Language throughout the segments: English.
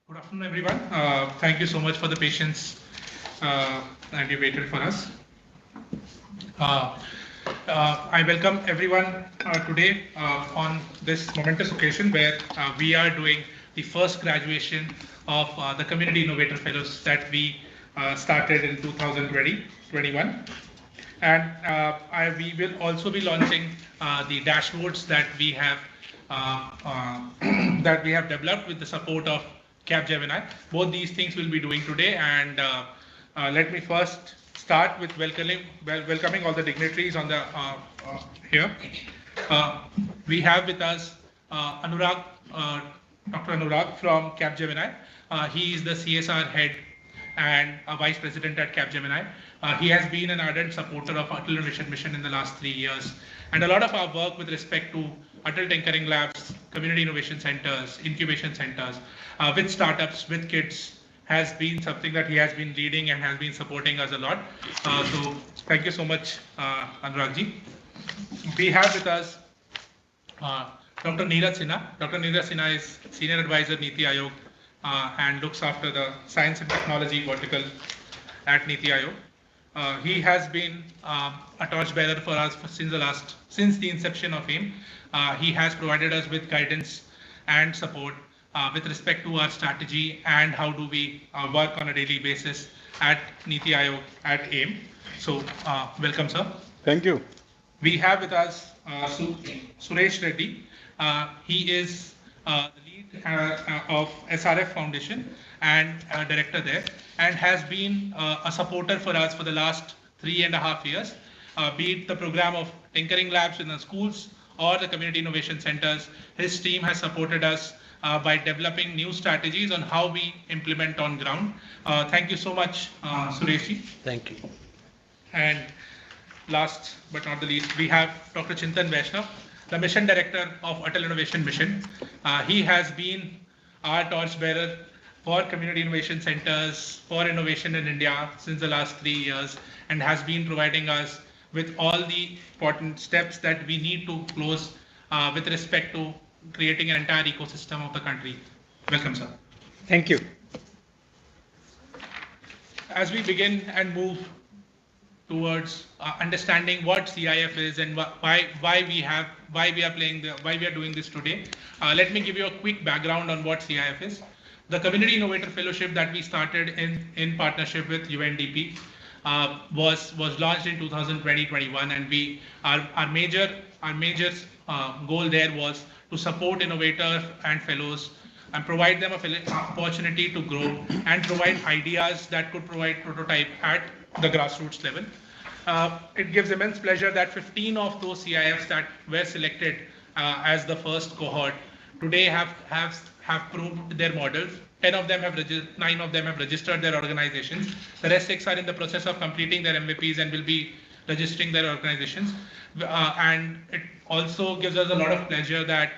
Good afternoon, everyone. Thank you so much for the patience and you waited for us. I welcome everyone today on this momentous occasion where we are doing the first graduation of the Community Innovator Fellows that we started in 2020-21. And we will also be launching the dashboards that we have that we have developed with the support of Capgemini. Both these things we'll be doing today, and let me first start with welcoming all the dignitaries on the here. We have with us Anurag, Dr. Anurag from Capgemini. He is the CSR head and a vice president at Capgemini. He has been an ardent supporter of Atal Innovation Mission in the last 3 years, and a lot of our work with respect to Atal Tinkering Labs, community innovation centers, incubation centers, with startups, with kids, has been something that he has been leading and has been supporting us a lot. So thank you so much, Anuragji. We have with us Dr. Neeraj Sinha. Dr. Neeraj Sinha is Senior Advisor, Niti Aayog, and looks after the Science and Technology vertical at Niti Aayog. He has been a torchbearer for us since the inception of AIM. He has provided us with guidance and support with respect to our strategy and how do we work on a daily basis at Niti Aayog at AIM. So welcome, sir. Thank you. We have with us Suresh Reddy. He is the lead of SRF Foundation and director there, and has been a supporter for us for the last 3.5 years, be it the program of Tinkering Labs in the schools or the community innovation centers. His team has supported us by developing new strategies on how we implement on ground. Thank you so much, Sureshji. Thank you. And last but not the least, we have Dr. Chintan Vaishnav, the Mission Director of Atal Innovation Mission. He has been our torchbearer for community innovation centers, for innovation in India since the last 3 years, and has been providing us with all the important steps that we need to close with respect to creating an entire ecosystem of the country. Welcome, sir. Thank you. As we begin and move towards understanding what CIF is and why we are doing this today, let me give you a quick background on what CIF is. The Community Innovator Fellowship that we started in partnership with UNDP was launched in 2020-21, and our major goal there was to support innovators and fellows and provide them an opportunity to grow and provide ideas that could provide prototype at the grassroots level. It gives immense pleasure that 15 of those CIFs that were selected as the first cohort today have proved their models. 9 of them have registered their organizations. The rest 6 are in the process of completing their MVPs and will be registering their organizations. And it also gives us a lot of pleasure that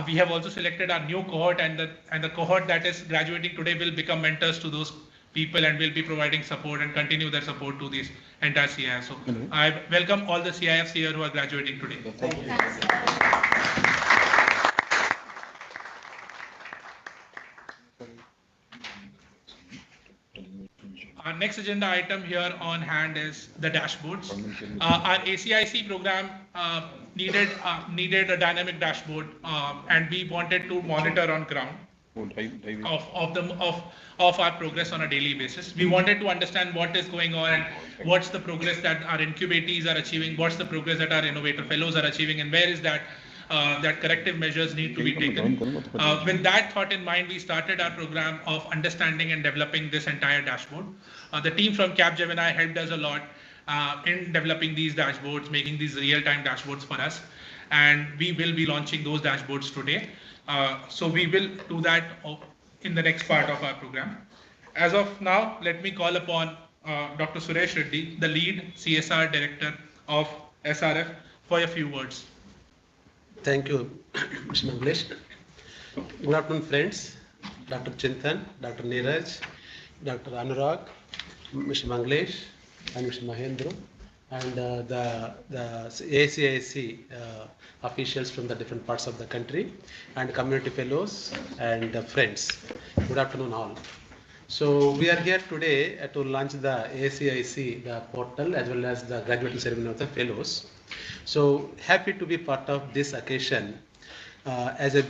we have also selected our new cohort, and the cohort that is graduating today will become mentors to those people and will be providing support and continue their support to these entire CIFs. So I welcome all the CIFs here who are graduating today. Thank you. Our next agenda item here on hand is the dashboards. Our ACIC program needed a dynamic dashboard, and we wanted to monitor on ground of our progress on a daily basis. We wanted to understand what is going on and what's the progress that our incubatees are achieving, what's the progress that our innovator fellows are achieving, and where is that that corrective measures need to be taken. With that thought in mind, we started our program of understanding and developing this entire dashboard. The team from Capgemini helped us a lot in developing these dashboards, making these real-time dashboards for us, and we will be launching those dashboards today. So we will do that in the next part of our program. As of now, let me call upon Dr. Suresh Reddy, the lead CSR director of SRF, for a few words. Thank you, Mr. Manglesh. Good afternoon, friends. Dr. Chintan, Dr. Neeraj, Dr. Anurag, Mr. Manglesh, and Mr. Mahendra, and the ACIC officials from the different parts of the country, and community fellows and friends. Good afternoon, all. So we are here today to launch the ACIC, the portal, as well as the graduating ceremony of the fellows. So happy to be part of this occasion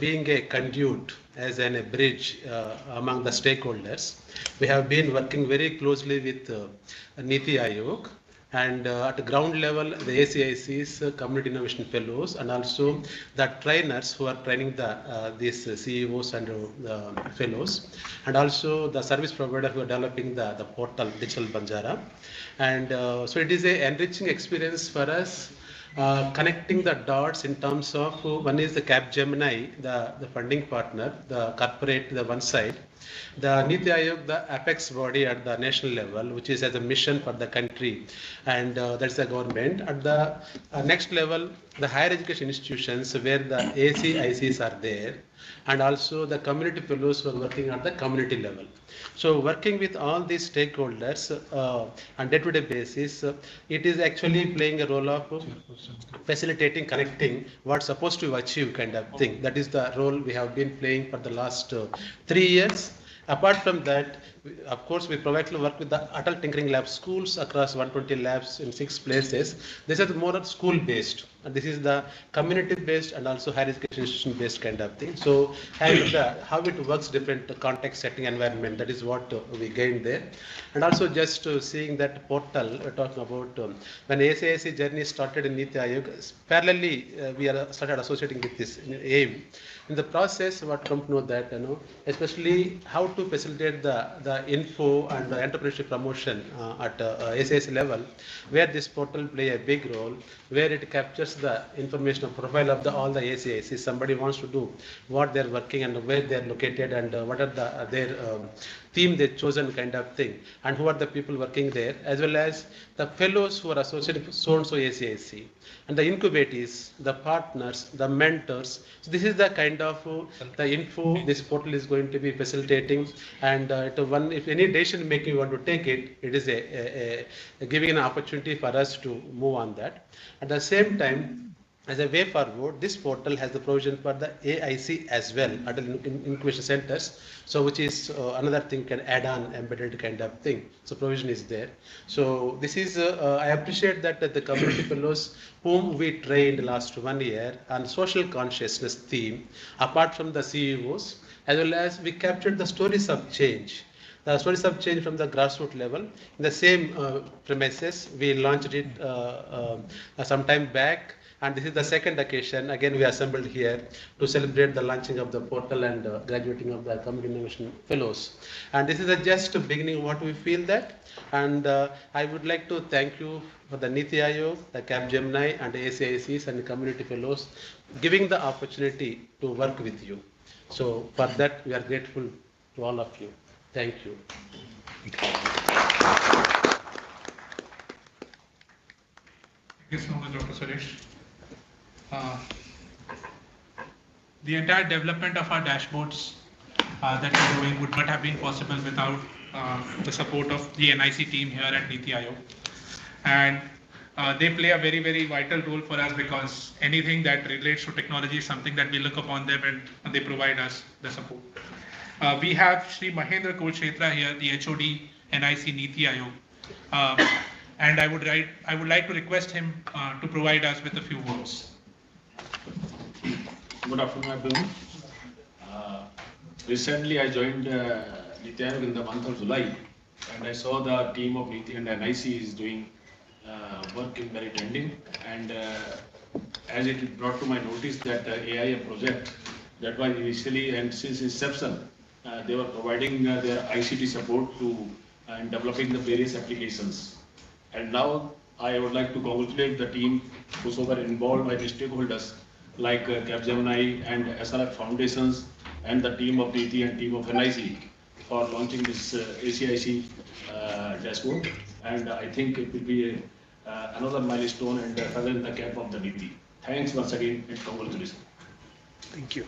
being a conduit, as a bridge among the stakeholders. We have been working very closely with Niti Aayog, and at the ground level, the ACIC's community innovation fellows, and also the trainers who are training these CEOs and fellows, and also the service provider who are developing the portal Digital Banjara. And so it is an enriching experience for us, connecting the dots in terms of one is the Capgemini, the funding partner, the corporate, the one side, the Niti Aayog, the apex body at the national level, which is as a mission for the country, and that's the government. At the next level, the higher education institutions where the ACICs are there, and also the community fellows who are working at the community level. So working with all these stakeholders on day-to-day basis, it is actually playing a role of facilitating, connecting what's supposed to achieve kind of thing. That is the role we have been playing for the last 3 years. Apart from that, of course, we provide work with the Atal Tinkering Lab schools across 120 labs in 6 places. This is more school-based, and this is the community-based and also higher education institution-based kind of thing. So how it works, different context, setting, environment, that is what we gained there. And also just seeing that portal, we're talking about when ACIC journey started in Niti Aayog, parallelly we are started associating with this aim. In the process, what come to know that, especially how to facilitate the info and the entrepreneurship promotion at ACIC level, where this portal play a big role, where it captures the information profile of all the ACICs. Somebody wants to do what they're working and where they're located and what are their theme they've chosen kind of thing, and who are the people working there, as well as the fellows who are associated with so-and-so ACIC, and the incubatees, the partners, the mentors. So this is the kind of the info this portal is going to be facilitating, and if any decision making you want to take it, it is a giving an opportunity for us to move on that. At the same time, as a way forward, this portal has the provision for the AIC as well, Adult Incubation Centers, so which is another thing, can add on embedded kind of thing. So provision is there. So this is, I appreciate that the community fellows whom we trained last 1 year on social consciousness theme, apart from the CEOs, as well as we captured the stories of change. The stories of change from the grassroots level. In the same premises, we launched it some time back. And this is the second occasion. Again, we assembled here to celebrate the launching of the portal and graduating of the community innovation fellows. And this is just the beginning of what we feel that. And I would like to thank you for the Niti Aayog, the Capgemini, and the ACICs and the community fellows giving the opportunity to work with you. So for that, we are grateful to all of you. Thank you. Thank you so much, Dr. Suresh. The entire development of our dashboards that we're doing would not have been possible without the support of the NIC team here at Niti Aayog. And they play a very, very vital role for us, because anything that relates to technology is something that we look upon them and they provide us the support. We have Sri Mahendra Kulshetra here, the HOD NIC Niti Aayog. And I would like to request him to provide us with a few words. Good afternoon, everyone. Recently, I joined Niti Aayog in the month of July, and I saw the team of Niti and NIC is doing work in very trending. And as it brought to my notice that the AIA project that was initially and since inception, they were providing their ICT support to and developing the various applications. And now I would like to congratulate the team who were involved by the stakeholders like Capgemini and SRF Foundations and the team of DT and team of NIC for launching this ACIC dashboard. And I think it will be another milestone and feather in the cap of the DT. Thanks once again and congratulations. Thank you.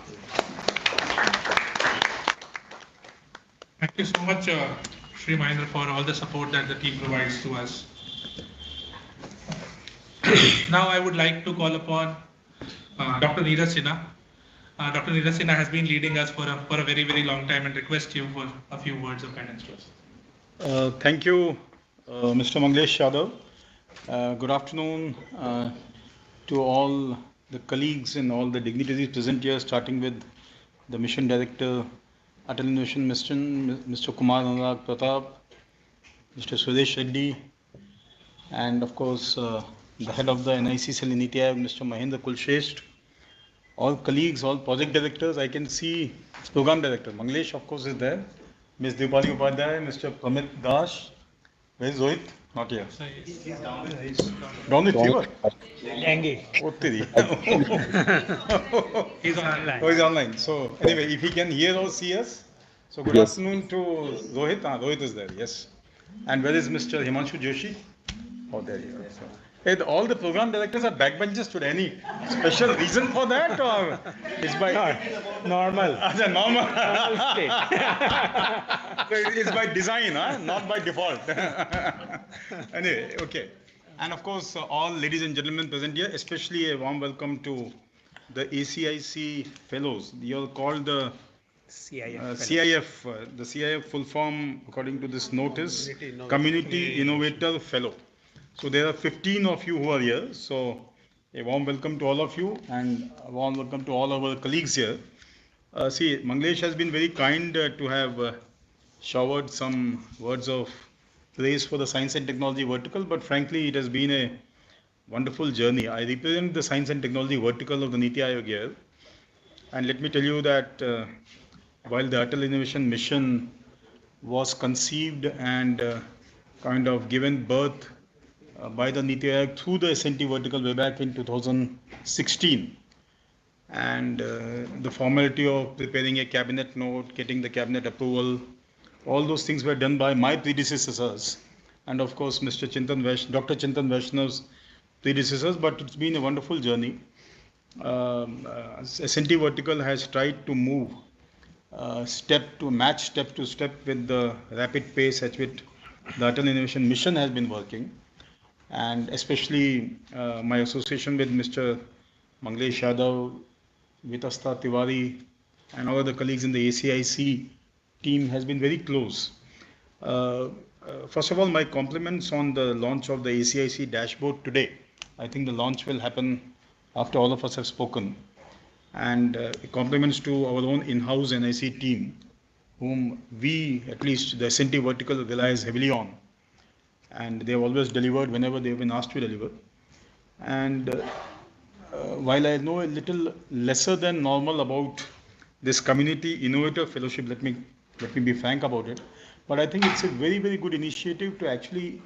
Thank you so much, Sri Mahendra, for all the support that the team provides to us. Now I would like to call upon Dr. Neeraj Sinha. Dr. Neeraj Sinha has been leading us for a very, very long time and request you for a few words of guidance to us. Thank you, Mr. Manglesh Yadav. Good afternoon to all the colleagues and all the dignitaries present here, starting with the Mission Director, Atal Innovation Mission, Mr. Kumar Anurag Pratap, Mr. Suresh Reddy, and of course the head of the NIC cell in Niti Aayog, Mr. Mahendra Kulshresht, all colleagues, all project directors. I can see program director Manglesh, of course, is there. Ms. Dipali Upadhyay, Mr. Pramit Das. Where is Rohit? Not here. He's down. Down with fever? Dengue. He's online. Oh, he's online. So anyway, if he can hear or see us. So good afternoon to Rohit. Rohit is there, yes. And where is Mr. Himanshu Joshi? Oh, there you are. So, hey, all the program directors are backbenchers today. Any special reason for that, or it's by Normal. normal? State. So it is by design, not by default. Anyway, okay. And of course, all ladies and gentlemen present here, especially a warm welcome to the ACIC fellows. You are called the CIF. The CIF full form, according to this notice, Community Innovator Fellow. So there are 15 of you who are here. So a warm welcome to all of you and a warm welcome to all our colleagues here. See, Manglesh has been very kind to have showered some words of praise for the science and technology vertical, but frankly, it has been a wonderful journey. I represent the science and technology vertical of the Niti Aayog here. And let me tell you that while the Atal Innovation Mission was conceived and kind of given birth by the Niti Aayog through the SNT vertical way back in 2016. And the formality of preparing a cabinet note, getting the cabinet approval, all those things were done by my predecessors. And of course, Dr. Chintan Vaishnav's predecessors, but it's been a wonderful journey. SNT vertical has tried to move step to step with the rapid pace at which the Atal Innovation Mission has been working. And especially my association with Mr. Manglesh Yadav, Vitasta Tiwari, and all other colleagues in the ACIC team has been very close. First of all, my compliments on the launch of the ACIC dashboard today. I think the launch will happen after all of us have spoken. And compliments to our own in-house NIC team, whom we, at least the SNT vertical, relies heavily on. And they have always delivered whenever they have been asked to deliver. And while I know a little lesser than normal about this Community Innovator Fellowship, let me be frank about it, but I think it's a very, very good initiative to actually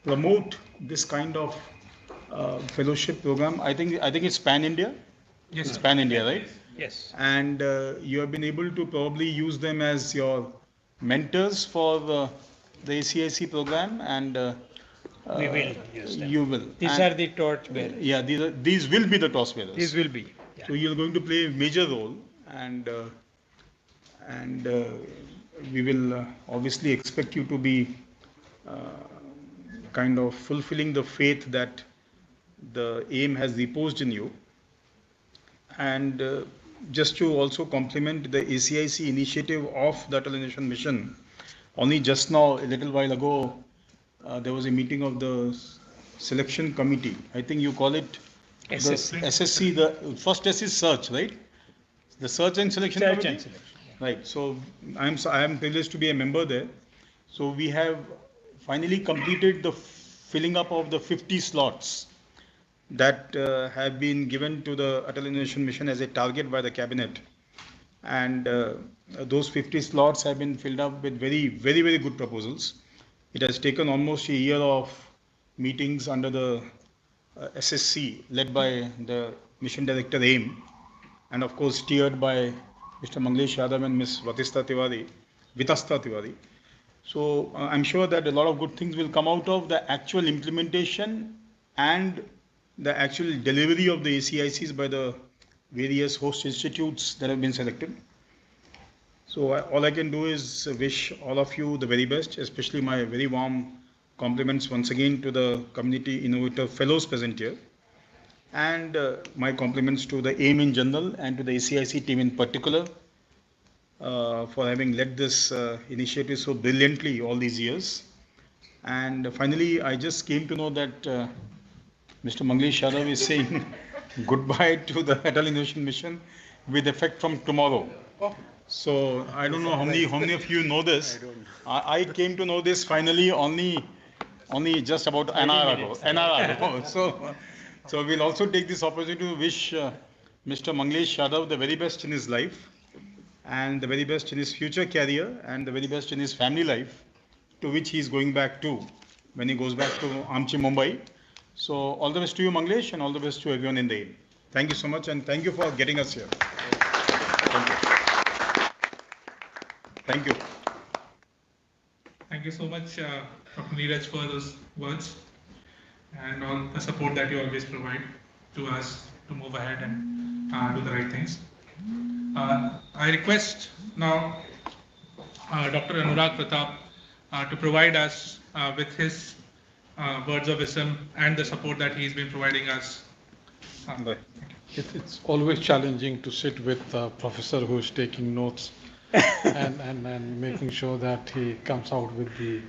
promote this kind of fellowship program. I think it's pan-India. Yes, it's sir. pan-India, right? Yes. And you have been able to probably use them as your mentors for the ACIC program, and We will use them. you will. These And- are the torch bearers. Yeah, these will be the toss bearers. These will be. Yeah. So you're going to play a major role, and we will obviously expect you to be kind of fulfilling the faith that the aim has reposed in you. And just to also compliment the ACIC initiative of the Atal Innovation Mission, only just now, a little while ago, there was a meeting of the selection committee. I think you call it the SSC. SSC. The first test is search, right? The search and selection Search committee. and selection. Yeah. Right. So I am privileged to be a member there. So we have finally completed the filling up of the 50 slots that have been given to the Atal Innovation Mission as a target by the cabinet. And those 50 slots have been filled up with very good proposals. It has taken almost a year of meetings under the SSC led by the mission director AIM, and of course steered by Mr. Manglesh Yadav and Ms. Vitasta Tiwari. So I'm sure that a lot of good things will come out of the actual implementation and the actual delivery of the ACICs by the various host institutes that have been selected. So all I can do is wish all of you the very best, especially my very warm compliments once again to the Community Innovator Fellows present here, and my compliments to the AIM in general and to the ACIC team in particular for having led this initiative so brilliantly all these years. And finally, I just came to know that Mr. Manglesh Yadav is saying goodbye to the Atal Innovation Mission with effect from tomorrow. So I don't know how many of you know this. I came to know this finally only just about an hour ago. So we'll also take this opportunity to wish Mr. Manglesh Yadav the very best in his life, and the very best in his future career, and the very best in his family life, to which he is going back to when he goes back to Amchi, Mumbai. So all the best to you, Manglesh, and all the best to everyone in the AIM. Thank you so much, and thank you for getting us here. Thank you. Thank you. Thank you so much, Dr. Neeraj, for those words and all the support that you always provide to us to move ahead and do the right things. I request now Dr. Anurag Pratap to provide us with his words of wisdom and the support that he's been providing us. It's always challenging to sit with a professor who is taking notes and making sure that he comes out with the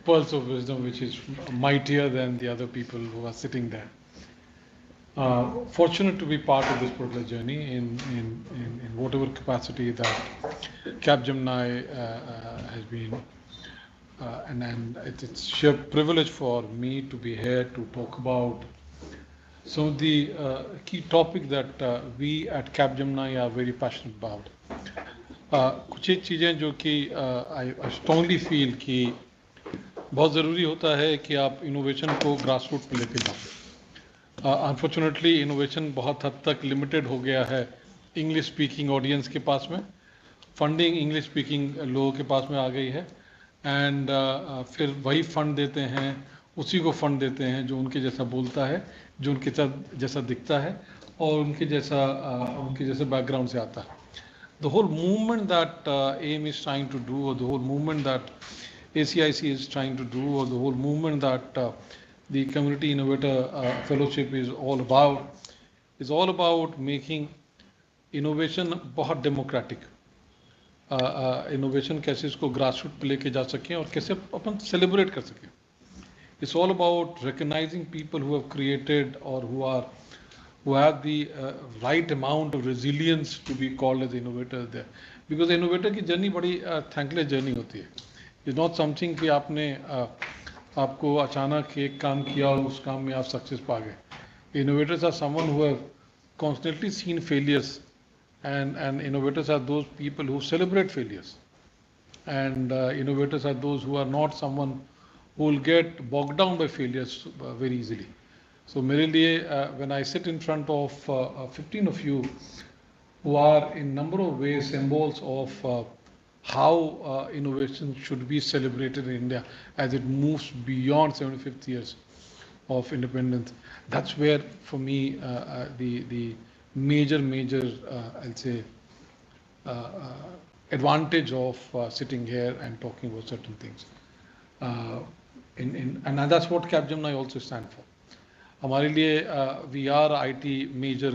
pearls of wisdom which is mightier than the other people who are sitting there. Fortunate to be part of this particular journey in whatever capacity that Capgemini has been. And it's sheer privilege for me to be here to talk about some of the key topics that we at Capgemini are very passionate about. कुछ एक चीज़ें जो कि I strongly feel कि बहुत ज़रूरी होता है कि आप इनोवेशन को ग्रास रूट पे लेके जाओ. अनफॉर्चुनेटली इनोवेशन बहुत हद तक लिमिटेड हो गया है इंग्लिश स्पीकिंग ऑडियंस के पास में. फंडिंग इंग्लिश स्पीकिंग लोगों के पास में आ गई है, एंड फिर वही फंड देते हैं, उसी को फंड देते हैं जो उनके जैसा बोलता है, जो उनके जैसा दिखता है और उनके जैसे बैकग्राउंड से आता है. The whole movement that AIM is trying to do, or the whole movement that ACIC is trying to do, or the whole movement that the Community Innovator Fellowship is all about making innovation बहुत democratic. Innovation कैसे इसको grassroots पे लेके जा सकें और कैसे अपन celebrate कर सकें. It's all about recognizing people who have created or who have the right amount of resilience to be called as innovators there. Because innovator की journey बड़ी thankless journey होती है. It's not something कि आपको अचानक एक काम किया और उस काम में आप success पा गए. Innovators are someone who have constantly seen failures, and innovators are those people who celebrate failures. And innovators are those who are not someone who will get bogged down by failures very easily. So मेरे लिए when I sit in front of 15 of you who are in number of ways symbols of how innovation should be celebrated in India as it moves beyond 75th years of independence, that's where for me the major I'll say advantage of sitting here and talking about certain things. And that's what Capgemini also stand for. हमारे लिए we are IT major.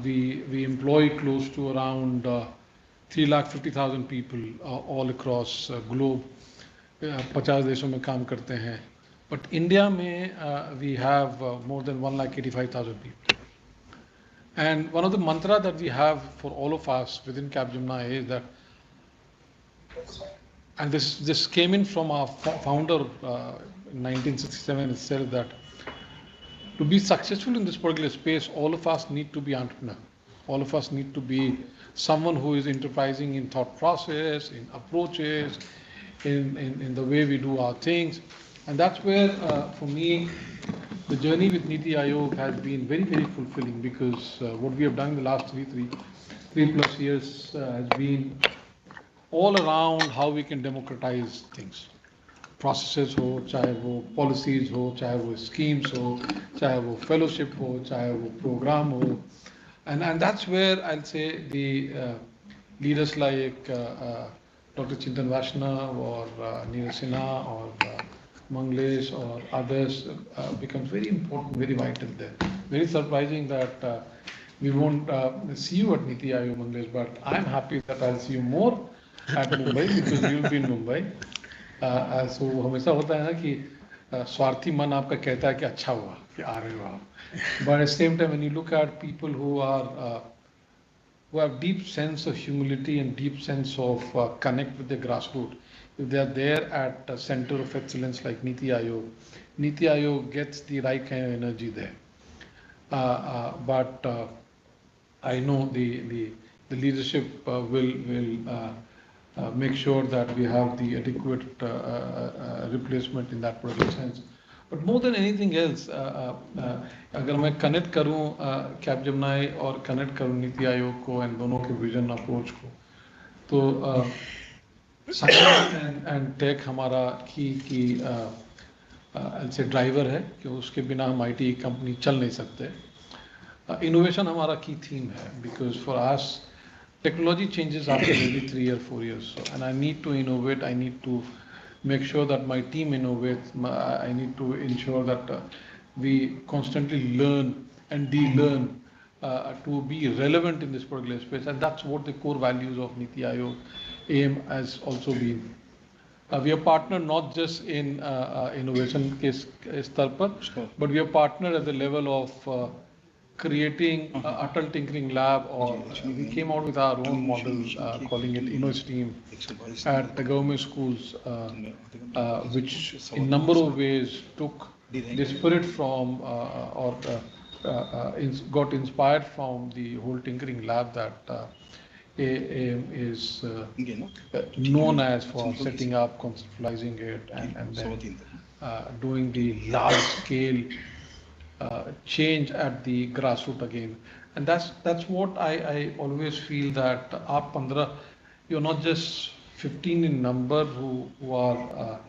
We employ close to around 3,50,000 people all across globe 50 देशों में काम करते हैं. But India में we have more than 1,85,000 people. And one of the mantra that we have for all of us within Capgemini is that, and this came in from our founder in 1967 itself, that to be successful in this particular space, all of us need to be entrepreneur. All of us need to be someone who is enterprising in thought process, in approaches, in the way we do our things. And that's where, for me, the journey with Niti Aayog has been very, very fulfilling, because what we have done in the last three plus years has been all around how we can democratize things. Processes हो, चाहे वो policies हो, चाहे वो schemes हो, चाहे वो fellowship हो, चाहे वो program हो, and that's where I'll say the leaders like Dr. Chintan Vaishnav or Neeraj Sinha or Manglesh or others becomes very important, very vital there. Very surprising that we won't see you at Niti Aayog, Manglesh, but I'm happy that I'll see you more at Mumbai because you'll be in Mumbai. So हमेशा होता है ना कि स्वार्थी मन आपका कहता है कि अच्छा हुआ कि आ रहे हो आप. But at the same time, when you look at people who have deep sense of humility and deep sense of connect with the grassroots, if they are there at the center of excellence like Niti Aayog gets the right kind of energy there. But I know the leadership will make sure that we have the adequate replacement in that particular sense. But more than anything else, अगर मैं connect करूँ Capgemini और connect करूँ नीति आयोग को and दोनों के vision approach को, तो science and tech हमारा की I'll say driver है कि उसके बिना हम IT company चल नहीं सकते. Innovation हमारा key theme है, because for us technology changes after every 3 or 4 years, and I need to innovate. I need to make sure that my team innovates. I need to ensure that we constantly learn and de-learn to be relevant in this particular space, and that's what the core values of Niti Aayog aim has also been. We are partnered not just in innovation के स्तर पर, but we are partnered at the level of creating Atal Tinkering Lab, or we came out with our own model calling it InnoSteam at the government schools, which in number of ways took the spirit from got inspired from the whole tinkering lab that AAM is known as, for setting up, conceptualizing it, and then doing the large scale change at the grassroots again. And that's what I always feel, that आप 15, you're not just 15 in number who are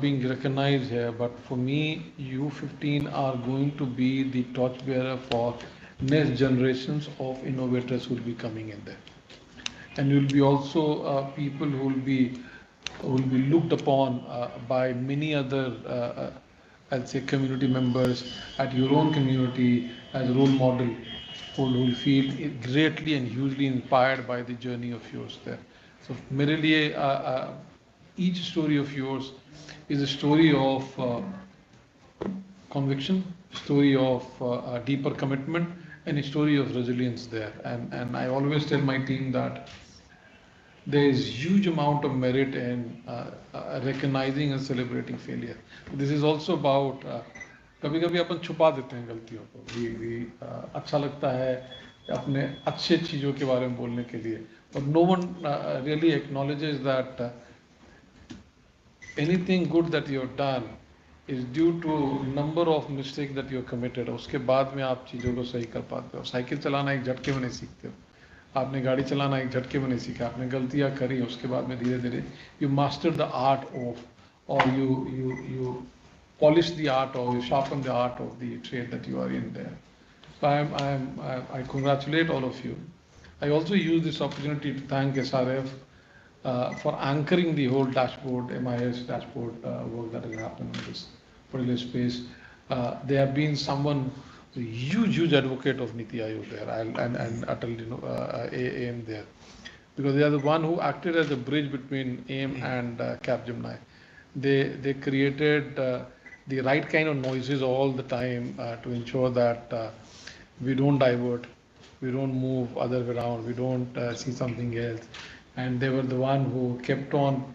being recognized here, but for me, you 15 are going to be the torchbearer for next generations of innovators who will be coming in there. And you'll be also people who will be looked upon by many other I'd say community members at your own community as a role model, who will feel greatly and hugely inspired by the journey of yours there. So मेरे लिए each story of yours is a story of conviction, story of deeper commitment, and a story of resilience there. And I always tell my team that there is huge amount of merit in recognizing and celebrating failure. This is also about कभी-कभी अपन छुपा देते हैं गलतियों को. अच्छा लगता है अपने अच्छे चीज़ों के बारे में बोलने के लिए, but no one really acknowledges that anything good that you have done is due to number of mistakes that you have committed. उसके बाद में आप चीज़ों को सही कर पाते हो. साइकिल चलाना एक झटके में नहीं सीखते हो. आपने गाड़ी चलाना एक झटके में नहीं सीखा. आपने गलतियां करी, उसके बाद में धीरे-धीरे you master the art of, or you polish the art, or you sharpen the art of the trade that you are in there. So I congratulate all of you. I also use this opportunity to thank SRF for anchoring the whole dashboard, MIS dashboard work that has happened in this particular space. They have been someone So huge advocate of Niti Aayog there and Atal, AIM there, because they are the one who acted as a bridge between AIM and Capgemini. They created the right kind of noises all the time to ensure that we don't divert, we don't move other way around, we don't see something else. And they were the one who kept on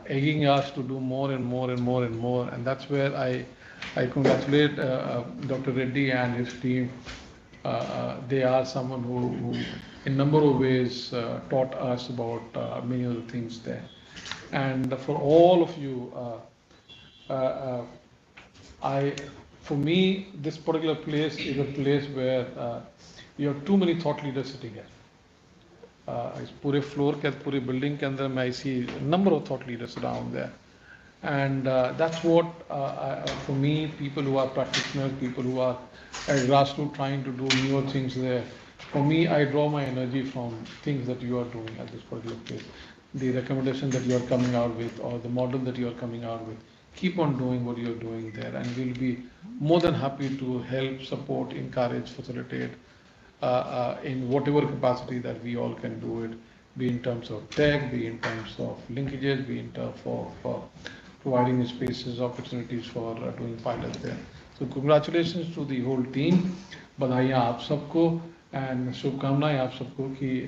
egging us to do more and more and more and more. And that's where I congratulate Dr. Reddy and his team. They are someone who in number of ways taught us about many of the things there. And for all of you, for me, this particular place is a place where you have too many thought leaders sitting here. इस पूरे floor के पूरे building के अंदर मैं see number of thought leaders around there, and that's what for me, people who are practitioners, people who are at grassroots trying to do newer things there, for me, I draw my energy from things that you are doing at this particular place, the recommendation that you are coming out with, or the model that you are coming out with. Keep on doing what you are doing there, and we'll be more than happy to help, support, encourage, facilitate in whatever capacity that we all can do it, be in terms of tech, be in terms of linkages, be in terms of providing spaces, opportunities for doing pilots there. So congratulations to the whole team. बधाइयाँ आप सबको and शुभकामनाएं आप सबको कि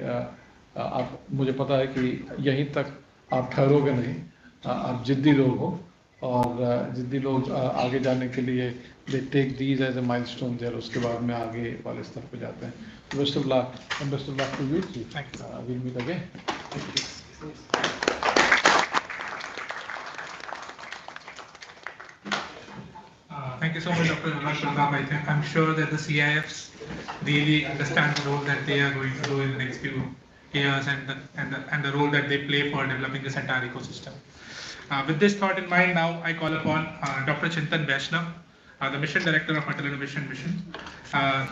आप, मुझे पता है कि यहीं तक आप ठहरोगे नहीं, आप जिद्दी लोग हो, और जिद्दी लोग आगे जाने के लिए they take these as a milestone there, उसके बाद में आगे वाले स्तर पे जाते हैं. Best of luck and best of luck to you too. Thank you. We'll meet again. Thank you so much, Dr. Pratap. I'm sure that the CIFs really understand the role that they are going to do in the next few years, and the role that they play for developing this entire ecosystem. With this thought in mind, now I call upon Dr. Chintan Vaishnav, the Mission Director of Atal Innovation Mission.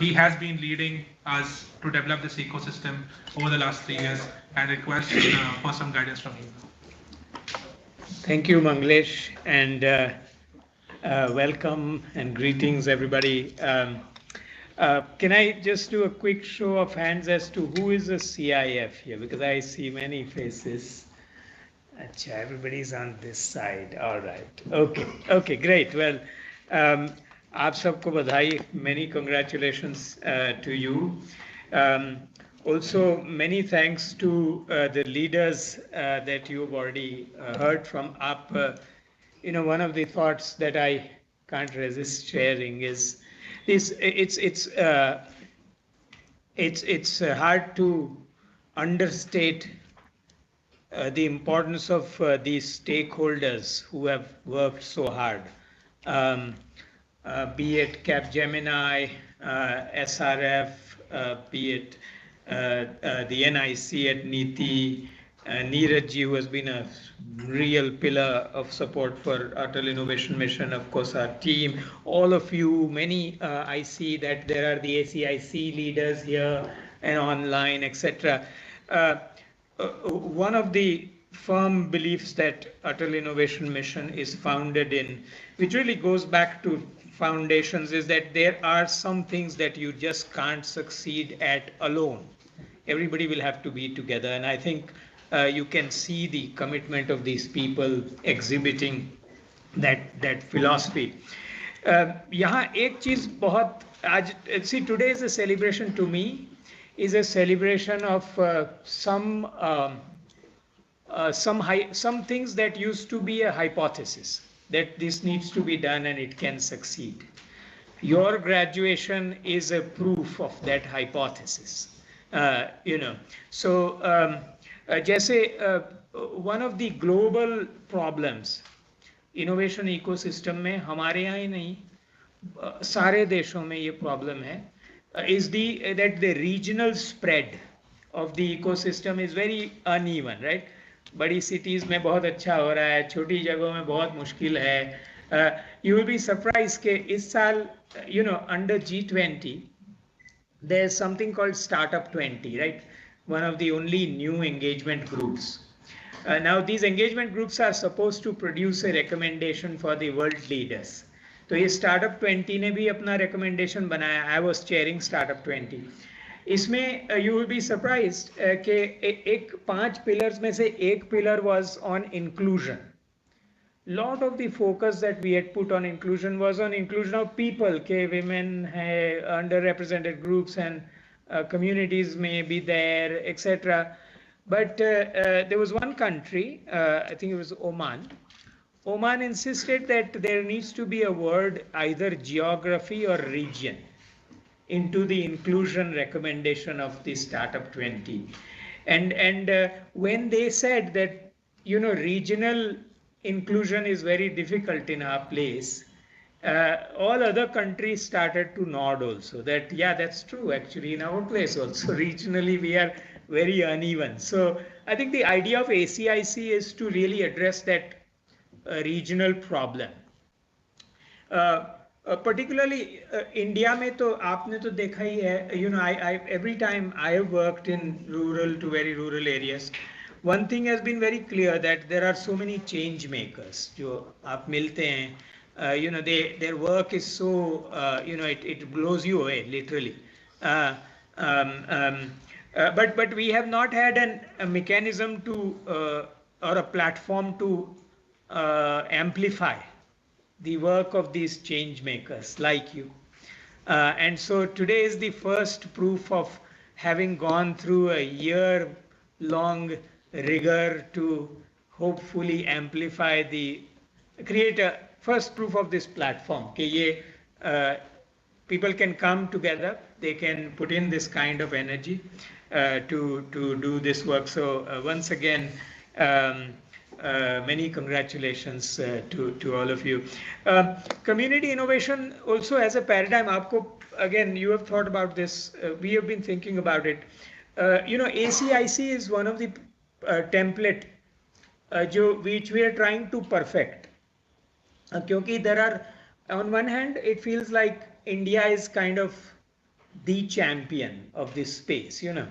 He has been leading us to develop this ecosystem over the last 3 years, and request for some guidance from him. Thank you, Manglesh, and welcome and greetings, everybody. Can I just do a quick show of hands as to who is a CIF here? Because I see many faces. Achha, everybody's on this side. All right. Okay, great. Well, aap sabko badhai. Many congratulations to you. Also, many thanks to the leaders that you've already heard from. One of the thoughts that I can't resist sharing is this: it's hard to understate the importance of these stakeholders who have worked so hard, be it Capgemini, SRF, be it the NIC at NITI, Neeraj ji, who has been a real pillar of support for Atal Innovation Mission, of course our team, all of you, many, I see that there are the ACIC leaders here and online, etc. One of the firm beliefs that Atal Innovation Mission is founded in, which really goes back to foundations, is that there are some things that you just can't succeed at alone. Everybody will have to be together, and I think you can see the commitment of these people exhibiting that philosophy. यहाँ एक चीज बहुत आज, see, today is a celebration to me, is a celebration of some things that used to be a hypothesis, that this needs to be done and it can succeed. Your graduation is a proof of that hypothesis. So जैसे one of the global problems innovation ecosystem में, हमारे यहाँ ही नहीं, सारे देशों में ये problem है, is that the regional spread of the ecosystem is very uneven, right? बड़ी cities में बहुत अच्छा हो रहा है, छोटी जगहों में बहुत मुश्किल है. You will be surprised कि इस साल, under G20, there's something called Startup 20, right? One of the only new engagement groups. Now these engagement groups are supposed to produce a recommendation for the world leaders. तो ये startup 20 ने भी अपना recommendation बनाया. I was chairing startup 20. इसमें you will be surprised कि एक 5 pillars में से एक pillar was on inclusion. Lot of the focus that we had put on inclusion was on inclusion of people, के women है, underrepresented groups and communities may be there, etc. But there was one country, I think it was Oman. Oman insisted that there needs to be a word, either geography or region, into the inclusion recommendation of the Startup 20. And when they said that, you know, regional inclusion is very difficult in our place, all other countries started to nod also, that yeah, that's true actually in our place also. Regionally we are very uneven. So I think the idea of ACIC is to really address that regional problem. Particularly India में तो आपने तो देखा ही है, you know, every time I have worked in rural to very rural areas, one thing has been very clear, that there are so many change makers जो आप मिलते हैं, you know, their work is so, you know, it blows you away literally. But we have not had a mechanism to or a platform to amplify the work of these change makers like you. And so today is the first proof of having gone through a year-long rigor to hopefully amplify create a first proof of this platform. People can come together, they can put in this kind of energy to do this work. So once again, many congratulations to all of you. Community innovation also as a paradigm. Aapko, again, you have thought about this. We have been thinking about it. You know, ACIC is one of the template which we are trying to perfect. Because there are, on one hand, it feels like India is kind of the champion of this space, you know.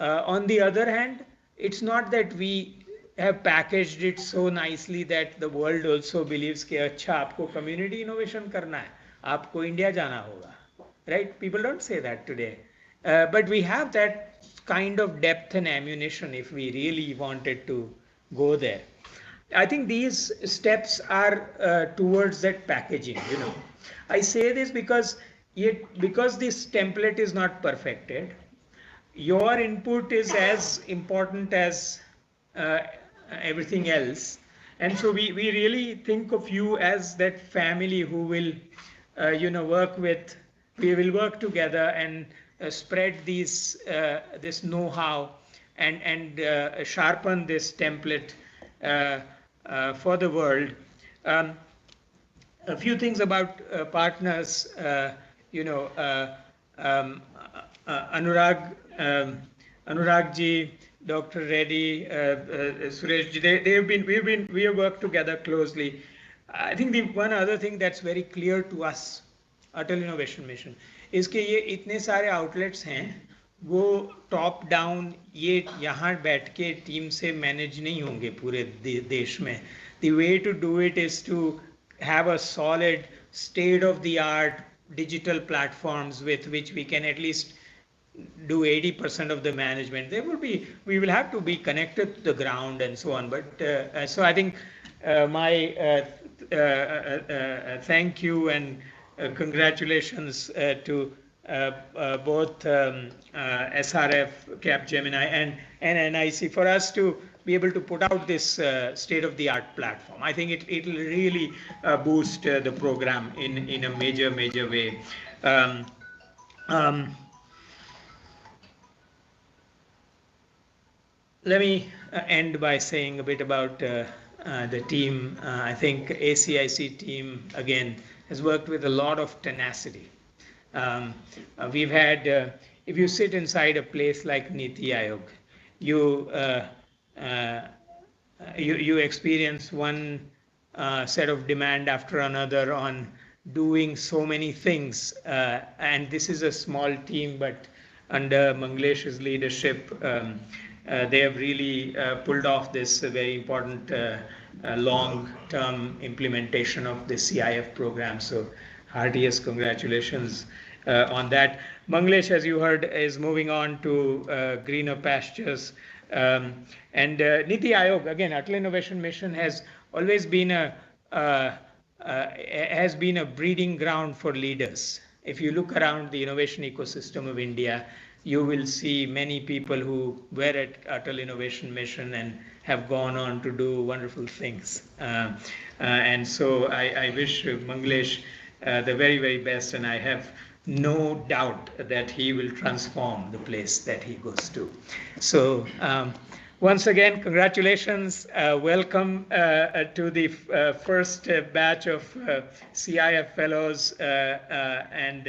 On the other hand, it's not that we have packaged it so nicely that the world also believes कि अच्छा आपको community innovation करना है, आपको India जाना होगा, right? People don't say that today, but we have that kind of depth and ammunition if we really wanted to go there. I think these steps are towards that packaging. You know, I say this because this template is not perfected. Your input is as important as everything else, and so we really think of you as that family who will you know, we will work together and spread these this know-how and sharpen this template for the world. A few things about partners. You know, Anurag ji, Dr. Reddy, Suresh ji, we have worked together closely. I think the one other thing that's very clear to us, Atal Innovation Mission, is कि ये इतने सारे outlets हैं, वो top down ये यहाँ बैठ के टीम से manage नहीं होंगे पूरे देश में. The way to do it is to have a solid state-of-the-art digital platforms with which we can at least do 80% of the management. We will have to be connected to the ground and so on. But so I think my thank you and congratulations to both SRF, Capgemini and NIC for us to be able to put out this state-of-the-art platform. I think it will really boost the program in a major way. Let me end by saying a bit about the team. I think ACIC team, again, has worked with a lot of tenacity. We've had, if you sit inside a place like Niti Aayog, you experience one set of demand after another on doing so many things. And this is a small team, but under Manglesh's leadership, they have really pulled off this very important long-term implementation of the CIF program. So heartiest congratulations on that. Manglesh, as you heard, is moving on to greener pastures. And Niti Aayog, again, Atal Innovation Mission has always been a breeding ground for leaders. If you look around the innovation ecosystem of India, you will see many people who were at Atal Innovation Mission and have gone on to do wonderful things. And so I wish Manglesh the very, very best, and I have no doubt that he will transform the place that he goes to. So once again, congratulations. Welcome to the first batch of CIF fellows, and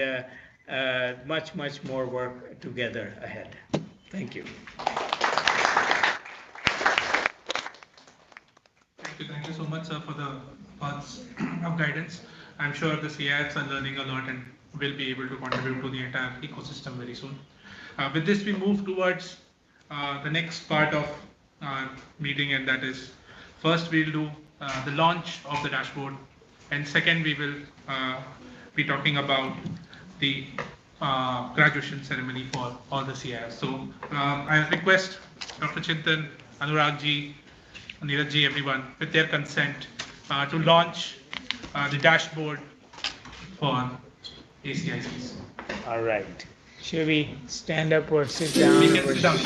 much, much more work together ahead. Thank you. Thank you so much, sir, for the thoughts of guidance. I'm sure the CIFs are learning a lot and will be able to contribute to the entire ecosystem very soon. With this, we move towards the next part of our meeting, and that is, first we'll do the launch of the dashboard, and second we will be talking about the graduation ceremony for all the CIFs. So I request Dr. Chintan, Anurag ji, Neeraj ji, everyone, with their consent, to launch the dashboard for ACICs. All right. Should we stand up or sit down? We can sit down.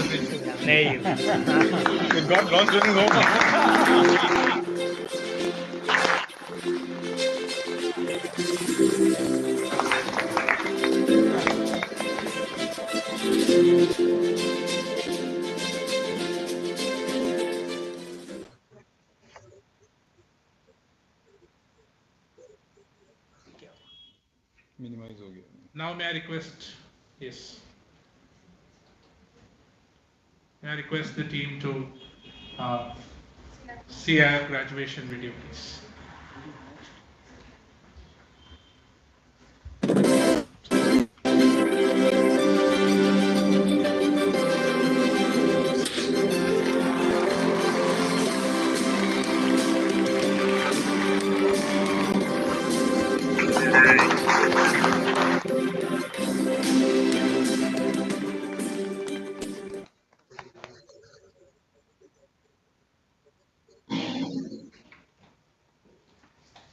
There you go. It got launched in home. Minimize हो गया. Now may I request, yes. May I request the team to see our graduation video, please.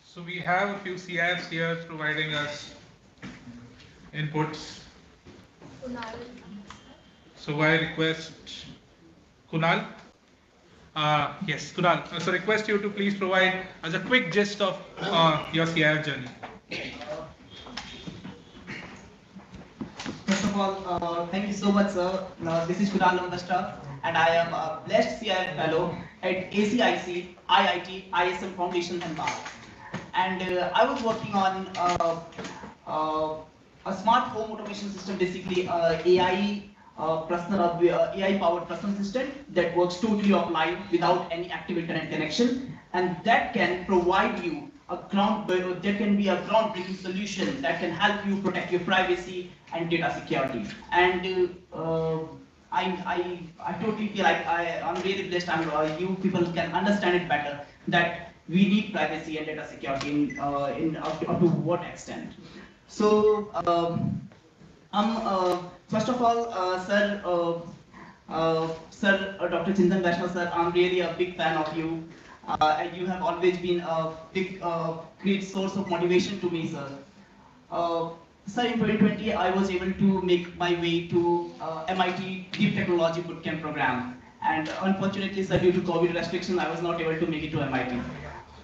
So we have a few CIFs here providing us inputs. So I request Kunal. Yes, Kunal. So request you to please provide us a quick gist of your CIF journey. First of all, thank you so much, sir. This is Kunal on the staff, and I am a blessed CIF fellow at ACIC, IIT, ISM Foundation, and BAR. And I was working on a smart home automation system, basically AI powered personal assistant that works totally offline without any active internet connection, and that can provide you there can be a groundbreaking solution that can help you protect your privacy and data security. And I totally feel like I'm really blessed. You people can understand it better that we need privacy and data security up to what extent. So first of all, sir, Dr. Chintan Vaishnav, sir, I'm really a big fan of you. And you have always been a big, great source of motivation to me, sir. Sir, in 2020, I was able to make my way to MIT Deep Technology Bootcamp program. And unfortunately, sir, due to COVID restrictions, I was not able to make it to MIT.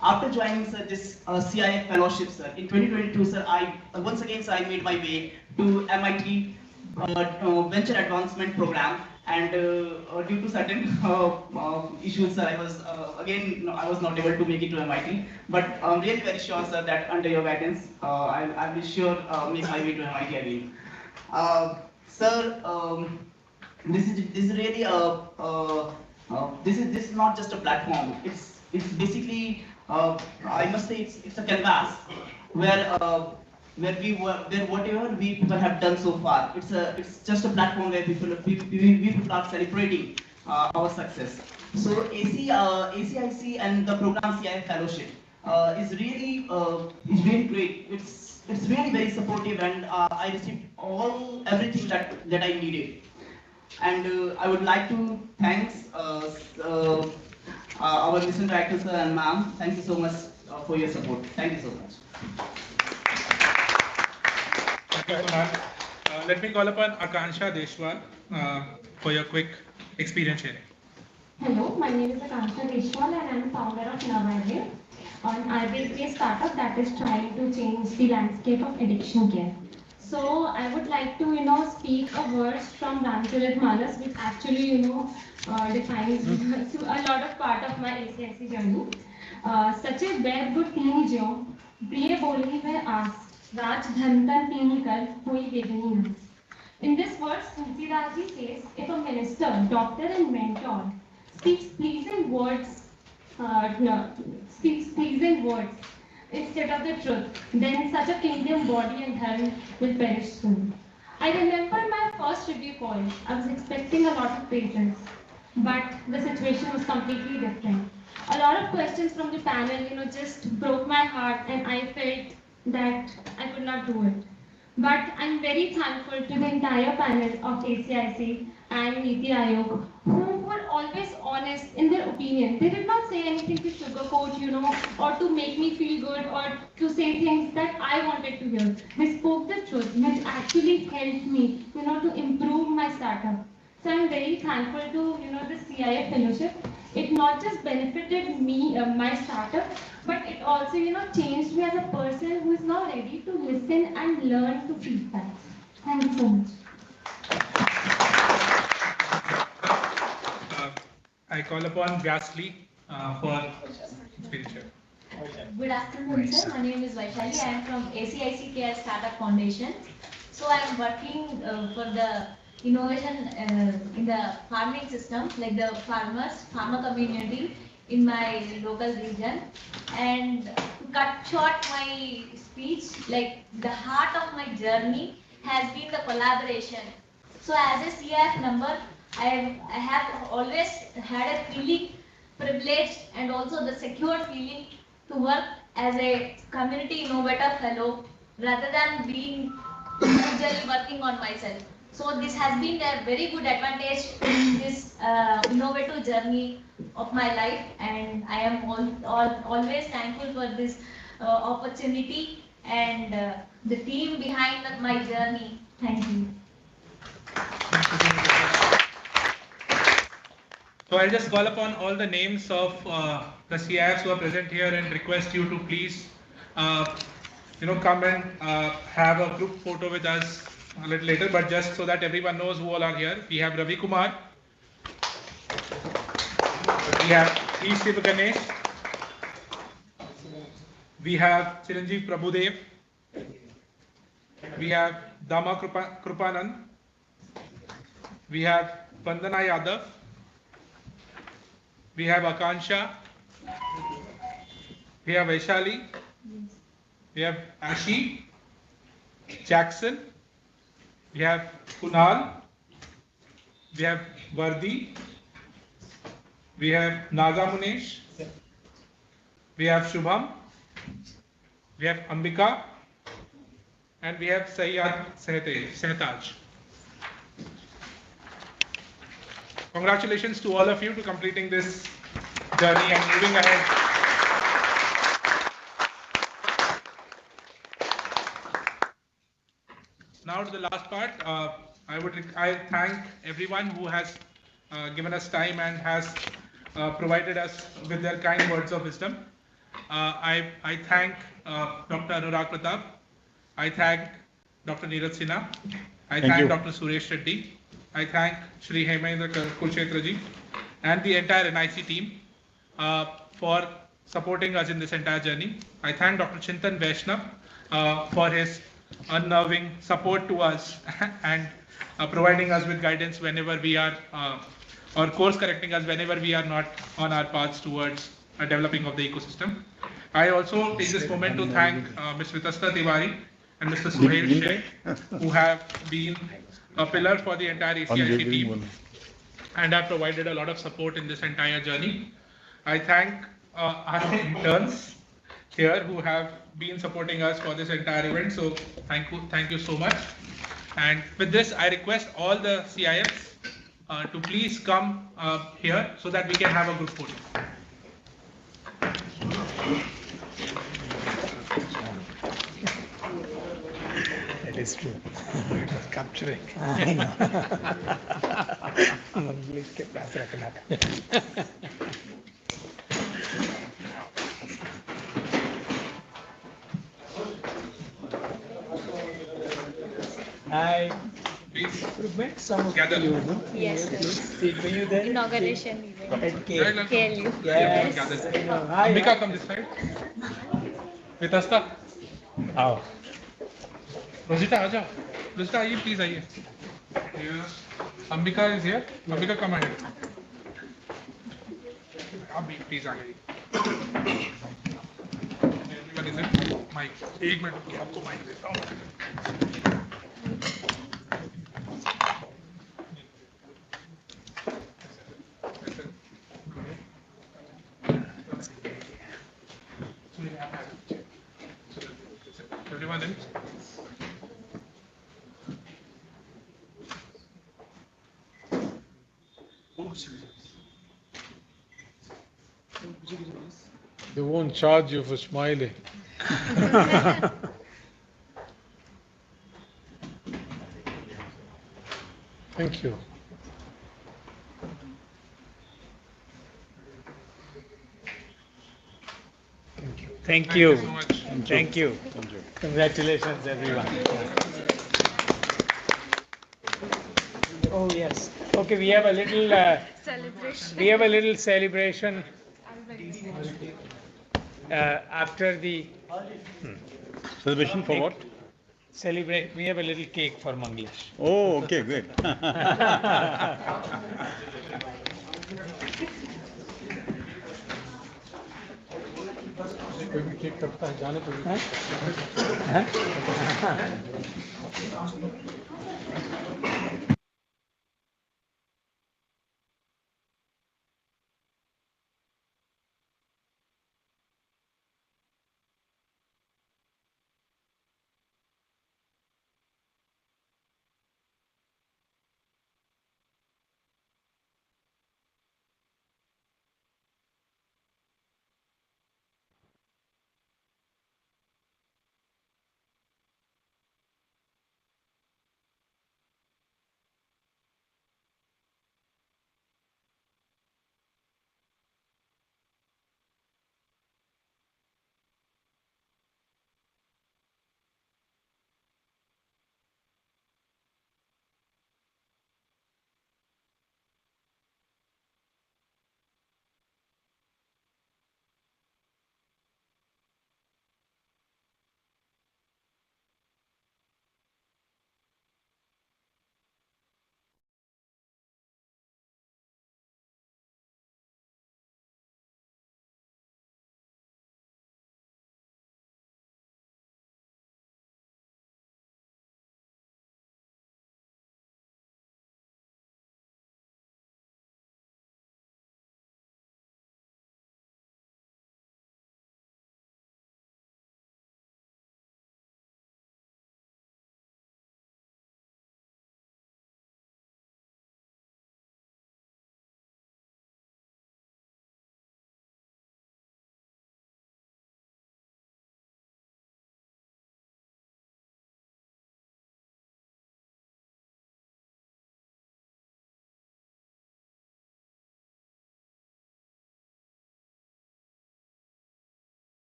After joining, sir, this CIF fellowship, sir, in 2022, sir, I made my way to MIT Venture Advancement Program. And due to certain issues, sir, I was not able to make it to MIT. But I'm really very sure, sir, that under your guidance, I will sure make my way to MIT again. Sir, this is really this is not just a platform. It's basically I must say it's a canvas where whatever we people have done so far, it's just a platform where we people are celebrating our success. So ACIC and the program CIF fellowship is really great. It's really very supportive, and I received everything that I needed. And I would like to thanks our mission director sir and ma'am. Thank you so much for your support. Thank you so much. Thank you, Kunal. Let me call upon Akansha Deshwal for your quick experience sharing. Hello, my name is Akansha Deshwal and I am founder of Innovator, an IB-based startup that is trying to change the landscape of addiction care. So I would like to, speak a verse from Ramcharit Manas, which actually, defines a lot of part of my ACIC journey. सचे वैर गुट तीन ज्यो प्रिय बोलनी वह आस राज धन तन तीन कर कोई वेदनी नास. In this verse, Tulsidas ji says, if a minister, doctor and mentor speaks pleasing words instead of the truth, then such a kingdom, body and dharma will perish soon. I remember my first review call. I was expecting a lot of patience, but the situation was completely different. A lot of questions from the panel, just broke my heart, and I felt that I could not do it. But I'm very thankful to the entire panel of ACIC and Niti Aayog, who were always honest in their opinion. They did not say anything to sugarcoat, or to make me feel good, or to say things that I wanted to hear. They spoke the truth, which actually helped me, to improve my startup. So I'm very thankful to, the CIF fellowship. It not just benefited me, my startup, but it also, changed me as a person who is now ready to listen and learn to feedback. Thank you so much. I call upon Vyasli for speaker. Good afternoon, sir. My name is Vaishali. I am from ACIC Care Startup Foundation. So I am working for the innovation in the farming system, like the farmer community in my local region. And to cut short my speech, like the heart of my journey has been the collaboration. So as a CIF member, I have always had a feeling privileged and also the secure feeling to work as a community innovator fellow rather than being usually working on myself. So this has been a very good advantage in this innovative journey of my life, and I am always thankful for this opportunity and the team behind my journey. Thank you. So I'll just call upon all the names of the CIFs who are present here and request you to please, come and have a group photo with us a little later. But just so that everyone knows who all are here, we have Ravi Kumar, we have E. Shiv Ganesh, we have Chiranjeev Prabhudev, we have Dama Krupanand, we have Vandana Yadav, we have Akansha, we have Vaishali, we have Ashi, Jackson, we have Kunal, we have Vardi, we have Naga Munesh, we have Shubham, we have Ambika, and we have Sayyad Sehtaj. Congratulations to all of you to completing this journey and moving ahead. Now to the last part. I thank everyone who has given us time and has provided us with their kind words of wisdom. I thank Dr. Anurag Pratap. I thank Dr. Neeraj Sinha. I thank Dr. Suresh Reddy. I thank Shri Hemendra Kulshetra ji and the entire NIC team for supporting us in this entire journey. I thank Dr. Chintan Vaishnav for his unnerving support to us and providing us with guidance whenever we are, or course correcting us whenever we are not on our paths towards a developing of the ecosystem. I also take this moment to thank Ms. Vitasta Tiwari and Mr. Suhail Sheikh, who have been a pillar for the entire ACIC team and have provided a lot of support in this entire journey. I thank our interns here who have been supporting us for this entire event. So thank you so much. And with this, I request all the CIFs to please come here so that we can have a group photo. It is true. Capturing. I know. I Please met some of gather. you, no? Yes, Please, were you there? Inauguration event. At K. KLU. Yes. Gather. I know. Hi. Ambika, come this side. Vitasta. Oh. Rosita, आजा. Rosita, आइए, please आइए. Here. Ambika is here. Ambika, come ahead. Abhi, please आइए. Everyone is in. Mic. एक minute रुकिए, आपको mic देता हूँ. Everyone in? They won't charge you for smiling. Thank you. Thank you. so much. Thank you. Congratulations, everyone. Oh, yes. Okay, we have a little Celebration. we have a little celebration after the Celebration for what? celebrate. We have a little cake for Manglesh. Oh, okay, great. कोई भी cake करता है जाने तो Huh?